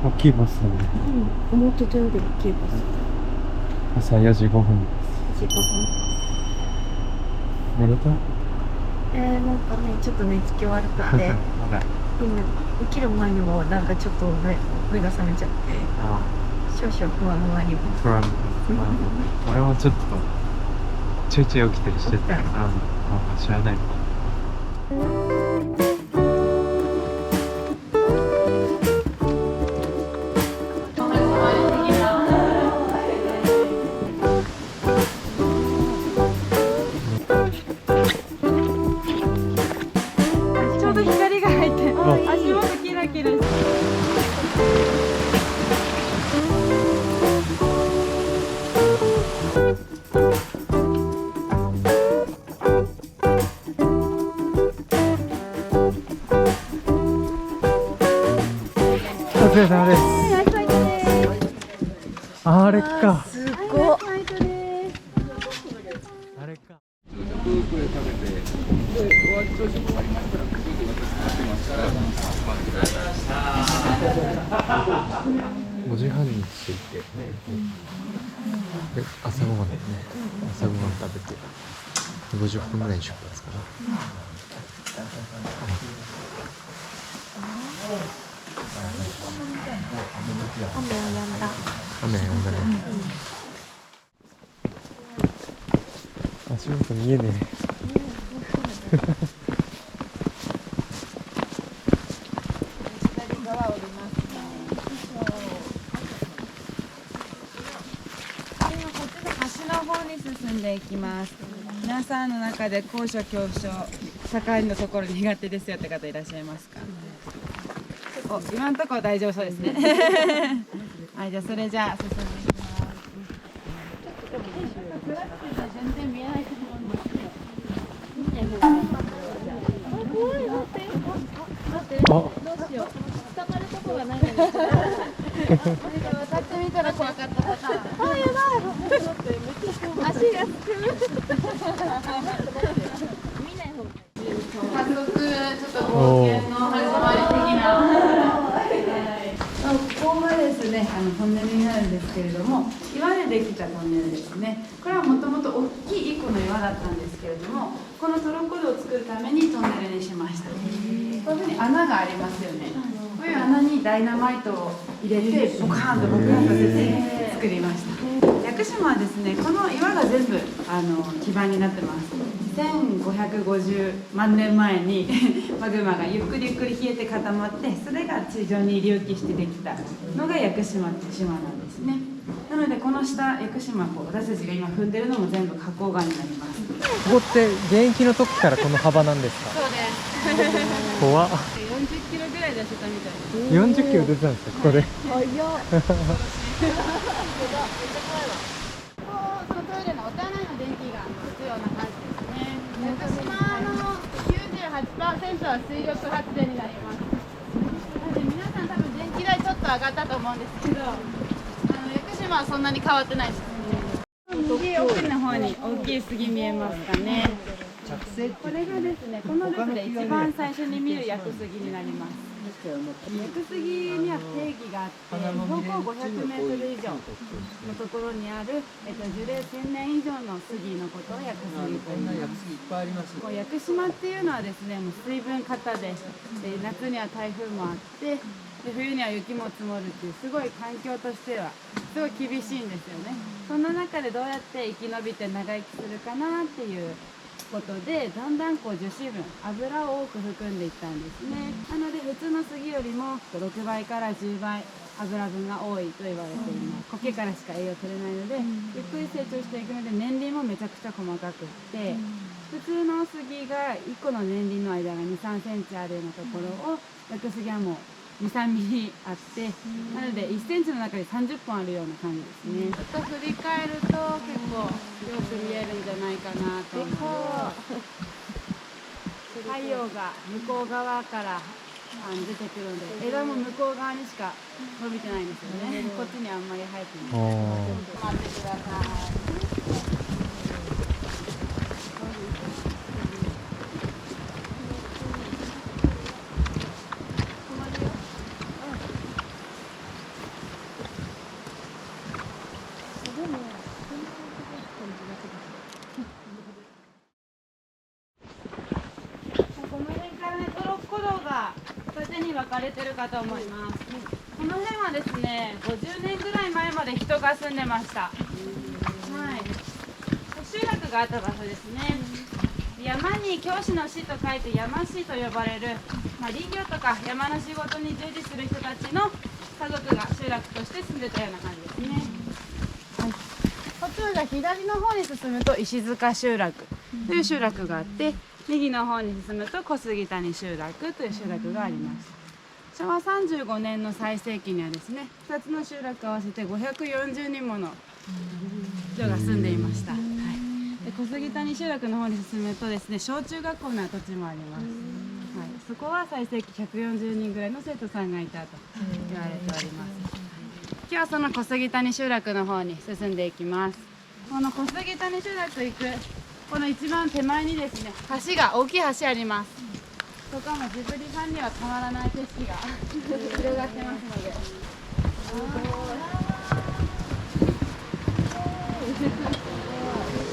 大きいバスだね。うん、思ってたより大きいバス。朝4時5分です。4時5分。寝れた？なんかね、ちょっと寝つき悪くて、まだ。今起きる前にもなんかちょっと目が覚めちゃって、あ少々不安があります。不安。俺もちょっとちょいちょい起きたりしてた。知らない。ちょうど光が入って、足元キラキラして。お疲れ様です。あれか。すごっ。あれか。5時半に着いて、で朝ごはんね、朝ごはん食べて50分ぐらいに出発かな。雨は止んだ。雨やんだね。足元見えね今こっちの橋の方に進んでいきます。皆さんの中で高所恐怖症境のところ苦手ですよって方いらっしゃいますか？今のところ大丈夫そうですね。はい、じゃあそれじゃあ進んでいきます。全然見えないと思うんですけど。どうしよう。捕まるとこがないのに。渡ってみたら怖かったパターン。あ、やばい。足がすくむ。早速ちょっと冒険の始まり的な。ここがですね、トンネルになるんですけれども、岩でできたトンネルですね。これはもともと大きい一個の岩だったんですけれども、このトロッコ道を作るためにトンネルにしました。こういうふうに穴がありますよね。こういう穴にダイナマイトを入れてボカーンと爆発させて作りました。屋久島はですね、この岩が全部基盤になってます。1550万年前にマグマがゆっくりゆっくり冷えて固まって、それが地上に隆起してできたのが屋久島って島なんですね。なのでこの下屋久島、私たちが今踏んでるのも全部花崗岩になります。ここって現役の時からこの幅なんですか？そうです。怖っ。40キロぐらい出せたみたいです。40キロ出てたんですか、ここで。早っ。トイレのお手洗いの電気がつくような感じですね。屋久島の 98% は水力発電になります。なので皆さん多分電気代ちょっと上がったと思うんですけど、屋久島はそんなに変わってないですね。右奥の方に大きい杉見えますかね。これがですね、このルートで一番最初に見る屋久杉になります。屋久杉には定義があって、標高500メートル以上のところにある、樹齢1000年以上の杉のことを屋久杉と言います。屋久島っていうのはですね、もう水分過多で、夏には台風もあって、冬には雪も積もるっていう、すごい環境としてはすごい厳しいんですよね。そんな中でどうやって生き延びて長生きするかなっていうことで、だんだん樹脂分、油を多く含んでいったんですね。なので普通の杉よりも6倍から10倍油分が多いと言われています。苔からしか栄養取れないので、ゆっくり成長していくので年輪もめちゃくちゃ細かくって、普通の杉が1個の年輪の間が2、3センチあるようなところを、屋久杉はもう2、3ミリあって、なので1センチの中に30本あるような感じですね。ちょっと振り返ると結構よく見えるんじゃないかなと思います。太陽が向こう側から出てくるので、枝も向こう側にしか伸びてないんですよね。こっちにあんまり生えてない。待ってください。分かれてるかと思います。この辺はですね、50年ぐらい前まで人が住んでました。はい。集落があった場所ですね。山に教師の師と書いて山師と呼ばれる、林業とか山の仕事に従事する人たちの家族が集落として住んでたような感じですね。はい、途中が左の方に進むと石塚集落という集落があって、右の方に進むと小杉谷集落という集落があります。昭和35年の最盛期にはですね、2つの集落合わせて540人もの人が住んでいました。はい、で小杉谷集落の方に進むとですね、小中学校の土地もあります。はい、そこは最盛期140人ぐらいの生徒さんがいたと言われております。今日はその小杉谷集落の方に進んでいきます。この小杉谷集落行くこの一番手前にですね、橋が大きい橋あります。そこもジブリファンにはたまらない景色が広がってますので。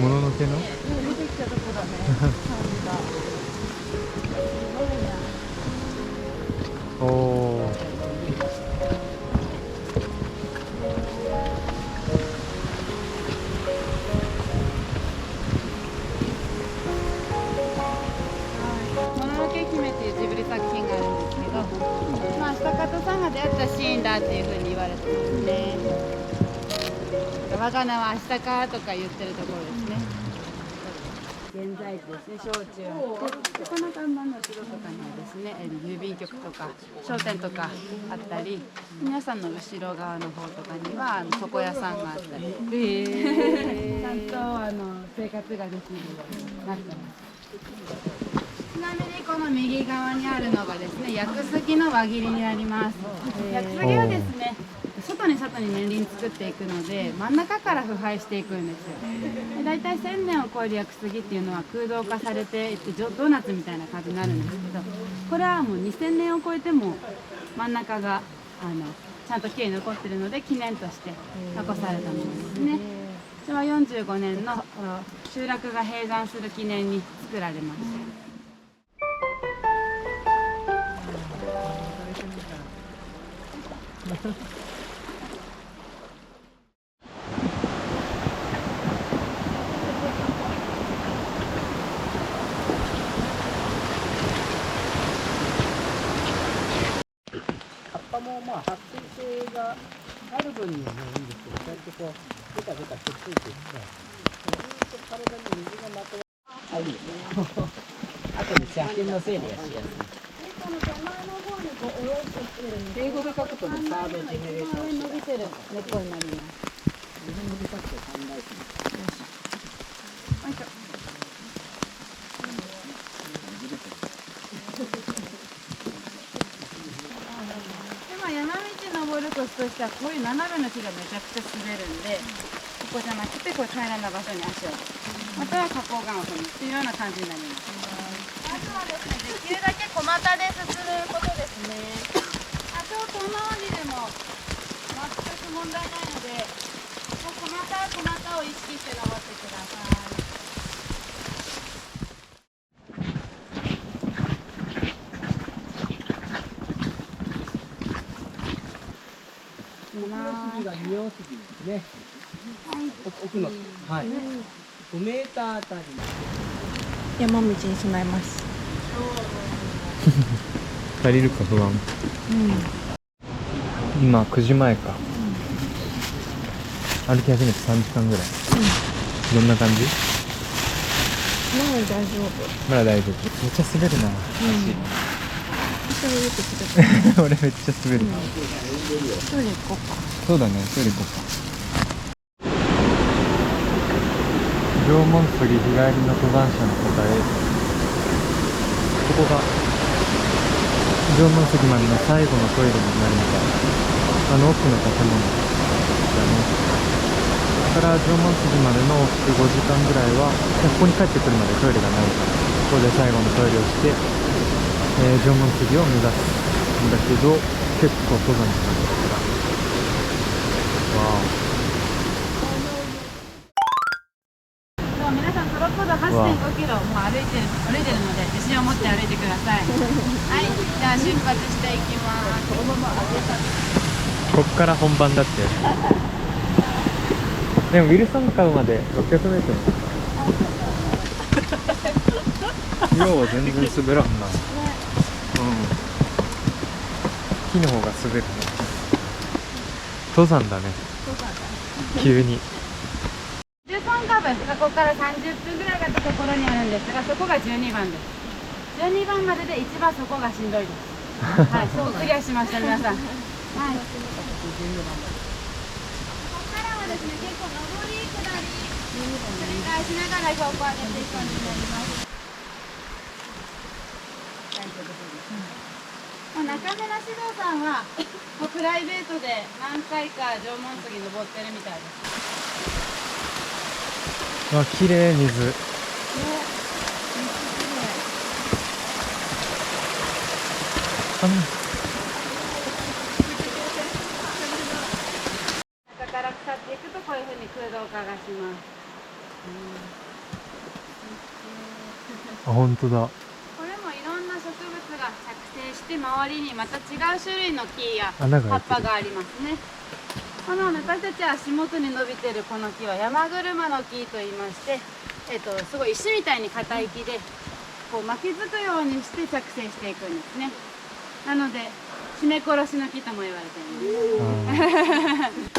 もののけの出てきたとこだね。感じが。すごいな。おお。もののけ姫っていうジブリ作品があるんですけど、久方さんが出会ったシーンだっていうふうに言われてますね。我が名はアシタカとか言ってるところですね。現在地ですね、小中あって、この看板の後ろとかにはですね、郵便局とか商店とかあったり、皆さんの後ろ側の方とかには床屋さんがあったり、ちゃんと生活ができるようになってます。ちなみにこの右側にあるのがですね、屋久杉の輪切りになります。屋久杉はですね、外に年輪作っていくので、真ん中から腐敗していくんですよ。で大体1000年を超える屋久杉っていうのは空洞化されていってドーナツみたいな感じになるんですけど、これはもう2000年を超えても真ん中がちゃんときれいに残ってるので、記念として残されたものですね。昭和45年の集落が閉山する記念に作られました。葉っぱも発水性がある分にはねいいんですけど、ちゃんとこうベタベタくっついてですね、ずっと体に水がまとわいいですね。あとで車検の整理がしやすい。この手前の方にこう下ろしてきてるんで、英語で書くとね、サードジェネレーション。伸びてる根っこになります。日本語で書くと考えてます。よいしょ。山道登るコツとしては、こういう斜めの木がめちゃくちゃ滑るんで、ここじゃなくてこう平らな場所に足を置く、または花崗岩を踏むっていうような感じになります。あとはですね、できるだけ小股で進むことですね。多少遠回りでも全く問題ないので、もう小股を意識して登ってください。次が仁王杉ですね。奥の、はい。5メーターあたり。山道に備えます。足りるか不安。今9時前か。歩き始めて3時間ぐらい。どんな感じ？まだ大丈夫。まだ大丈夫。めっちゃ滑るな。一人出てきた。俺めっちゃ滑る。一人行こうか。そうだね、一人行こうか。縄文杉日帰りの登山者の方へ。ここが縄文杉までの最後のトイレになるみたいな。奥の建物だね。だから縄文杉までの往復5時間ぐらいはここに帰ってくるまでトイレがないから、ここで最後のトイレをして、縄文杉を目指すんだけど、結構登山時間だった。皆さんトロッコ道8.5 キロもう歩いてるので自信を持って歩いてください。はい、じゃあ出発していきます。こっから本番だって。でもウィルソンカウまで 600m。よう全然滑らんな。木の方が滑るね。登山だね。急に。13カブがここから30分ぐらいがったところにあるんですが、そこが12番です。12番までで一番そこがしんどいです。はい、そうクリアしました皆さん。はい。ここからはですね、結構上り下り繰り返しながら標高を上げていく感じになります。中村獅童さんはもうプライベートで何回か縄文杉登ってるみたいです。わ、綺麗水。中から腐っていくとこういうふうに空洞化がします。あ、本当だ。これもいろんな植物が着生して周りにまた違う種類の木や葉穴が開いてるっぱがありますね。この私たち足元に伸びているこの木は山車の木と言いまして、すごい石みたいに硬い木でこう巻きつくようにして着生していくんですね。なので締め殺しの木とも言われています。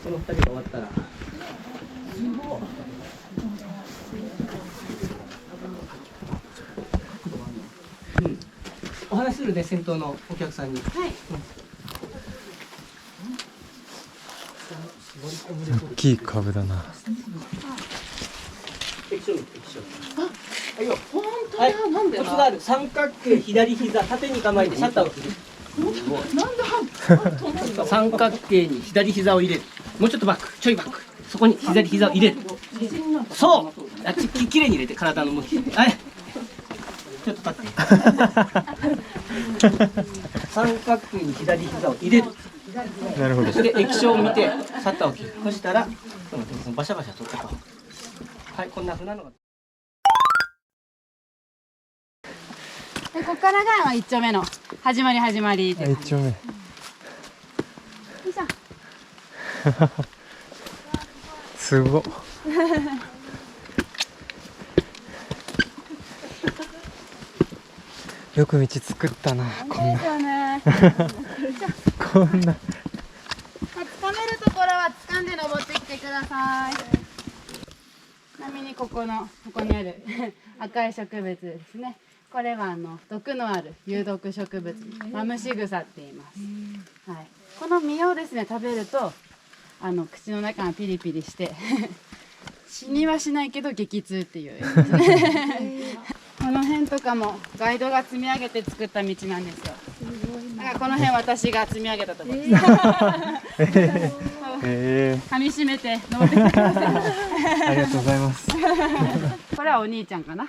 この2人が終わったらお話しするね、先頭のお客さんに。はい。大きい株だな。液晶。本当だ。なんで？コツがある。三角形左膝縦に構えてシャッターを切る。三角形に左膝を入れる。もうちょっとバック、ちょいバック。そこに左膝を入れる。そう。きれいに入れて体の向き。はい。ちょっと立って。三角形に左膝を入れる。なるほど。そして液晶を見てシャッターを切る。そしたらバシャバシャ取ってこう。はい、こんな風なのが。でここからが1丁目の始まりっていう感じ。一丁目。よいしょ。すごっ。よく道作ったな。こんな。ですよね。こんな。掴めるところは掴んで登ってきてください。ちなみにここにある赤い植物ですね。これは毒のある有毒植物、マムシグサって言います。はい。この実をですね食べると口の中がピリピリして死にはしないけど激痛っていうやつですね。この辺とかもガイドが積み上げて作った道なんですよ。だからこの辺私が積み上げたところです。噛み締めて登ってきてください。ありがとうございます。これはお兄ちゃんかな。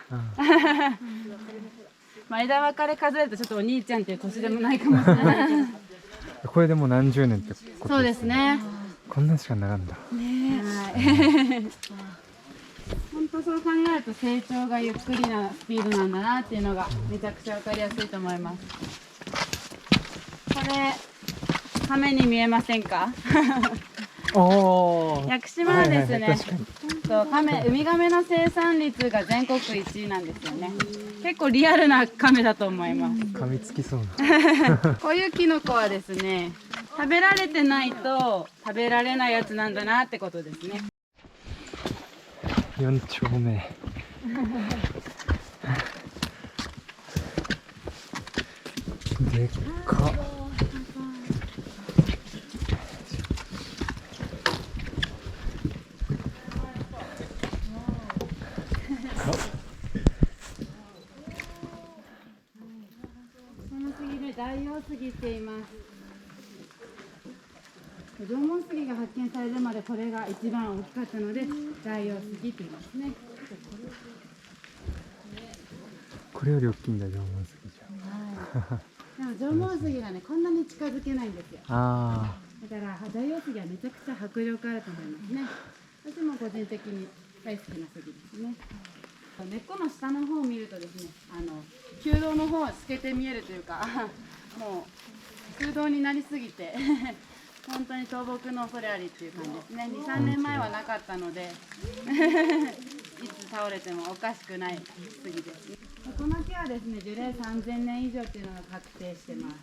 まあ枝分かれ数えるとちょっとお兄ちゃんっていう年でもないかもしれないけど。これでもう何十年ってことそうですね。こんなしかならんだ。本当そう考えると成長がゆっくりなスピードなんだなっていうのがめちゃくちゃ分かりやすいと思います。これ亀に見えませんか？屋久島はですね、ウミガメの生産率が全国1位なんですよね。結構リアルな亀だと思います。噛みつきそうな。こういうキノコはですね、食べられてないと食べられないやつなんだなってことですね。4丁目。でっか。その杉で大王杉って言います。縄文杉が発見されるまでこれが一番大きかったので大王杉って言いますね。これより大きいんだ、縄文杉じゃん。でも縄文杉がねこんなに近づけないんですよ。あだから大王杉はめちゃくちゃ迫力あると思いますね。私も個人的に大好きな杉ですね。根っこの下の方を見るとですね、弓道の方は透けて見えるというかもう空洞になりすぎて本当に倒木の恐れありっていう感じですね。2、3年前はなかったのでいつ倒れてもおかしくない杉です。この木はですね、樹齢3000年以上っていうのが確定してます。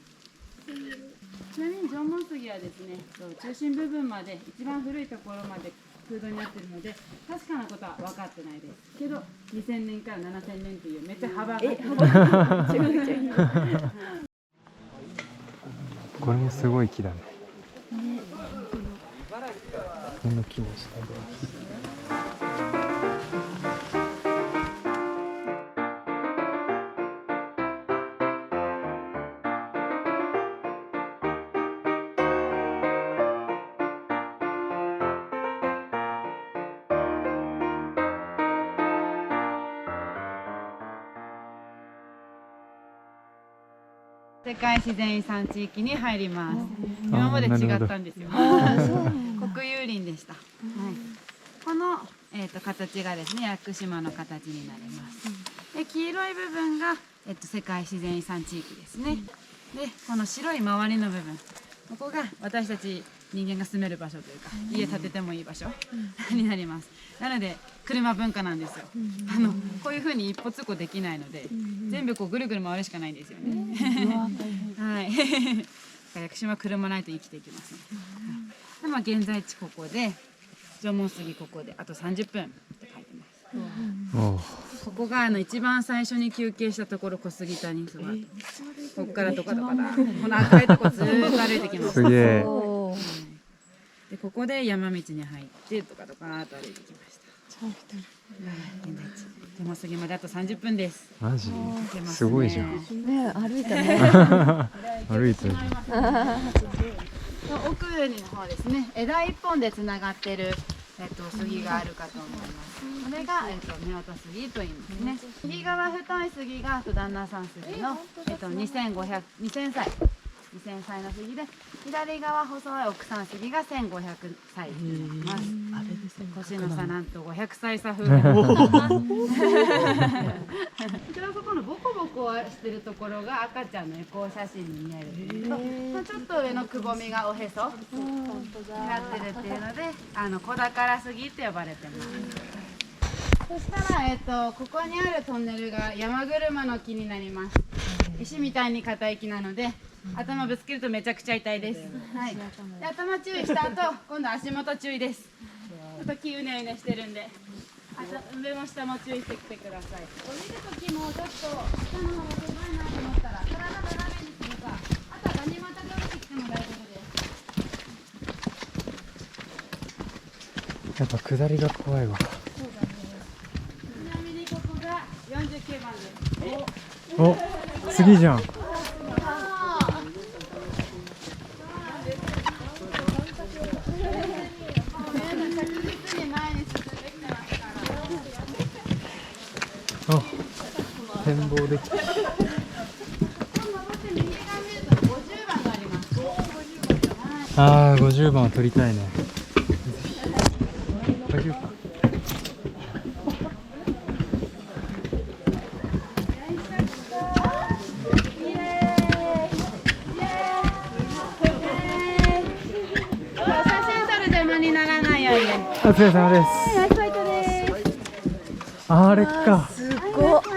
ちなみに縄文杉はですね、中心部分まで一番古いところまで空洞になっているので確かなことは分かってないですけど、2000年から7000年っていうめっちゃ幅がこれもすごい木だね。この木の下で。世界自然遺産地域に入ります。今まで違ったんですよ。国有林でした。はい、この、形がですね、屋久島の形になります。で、黄色い部分が、世界自然遺産地域ですね。で、この白い周りの部分、ここが私たち人間が住める場所というか、家建ててもいい場所になります。なので車文化なんですよ。こういう風に一歩通行できないので、全部こうぐるぐる回るしかないんですよね。はい。屋久島は車ないと生きていきますね。で、まあ現在地ここで、縄文杉ここであと30分って書いてます。ここが一番最初に休憩したところ、小杉谷座ってここからどかどかだ、この赤いとこずーっと歩いてきます。すげえ。で、ここで山道に入ってどかどかーっと歩いてきました。現在地縄文杉まであと30分です。マジ？ね、すごいじゃん。ね、歩いたね。歩いてる。奥の方ですね、枝一本でつながってる杉があるかと思います。これが夫婦杉と言いますね。右側太い杉が旦那さん杉の2000歳の杉で、左側細い奥さん杉が1500歳になります。年の差なんと500歳差風でこちらそこのボコボコしてるところが赤ちゃんのエコー写真に見えるんですけど、ちょっと上のくぼみがおへそになってるっていうので、子宝杉って呼ばれてます。そしたら、ここにあるトンネルが山車の木になります。石みたいに硬い木なので頭ぶつけるとめちゃくちゃ痛いです。はい、で、頭注意した後、今度足元注意です。ちょっと木うねうねしてるんで、上も下も注意してきてください。降りる時もちょっと下の方が狭いなと思ったら体斜めにするか、あとはガニ股で降りてきても大丈夫です。やっぱ下りが怖いわ。ちなみにここが49番です。お、次じゃん。展望できた。ああ、50番を取りたいね。50番。写真撮る邪魔にならないように。お疲れ様です。あれか。すごっ。こ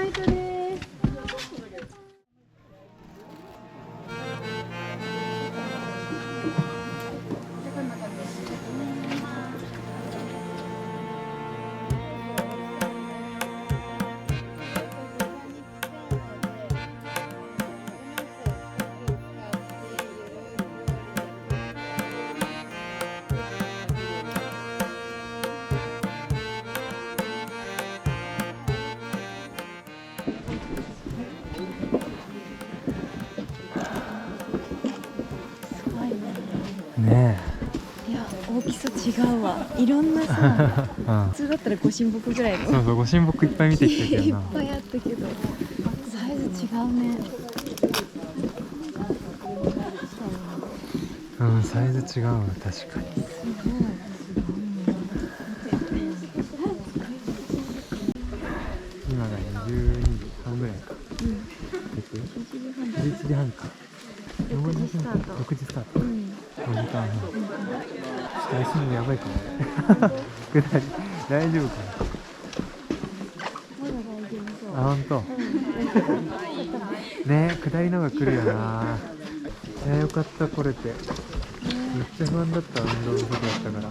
きさ違うわ。いろんなさ、うん普通だったらご神木ぐらいのそうそう、ご神木いっぱい見てきたけいっどな。ぱいあったけど、サイズ違うね。うん、サイズ違うわ、確かに。今が12時半ぐらいか。11時半か。6時スタート。 6時スタート。うん。 5時間半。足のやばいかもね。下り大丈夫かまだ大丈夫そう。な。あ、ほんと。ね、下りの方が来るよな。よかった来れて。めっちゃ不安だった、運動不足だったから。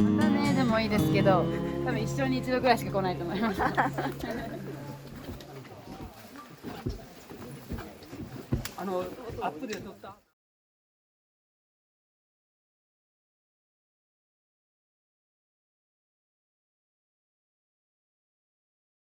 またねでもいいですけど、多分一生に一度ぐらいしか来ないと思います。アップで撮った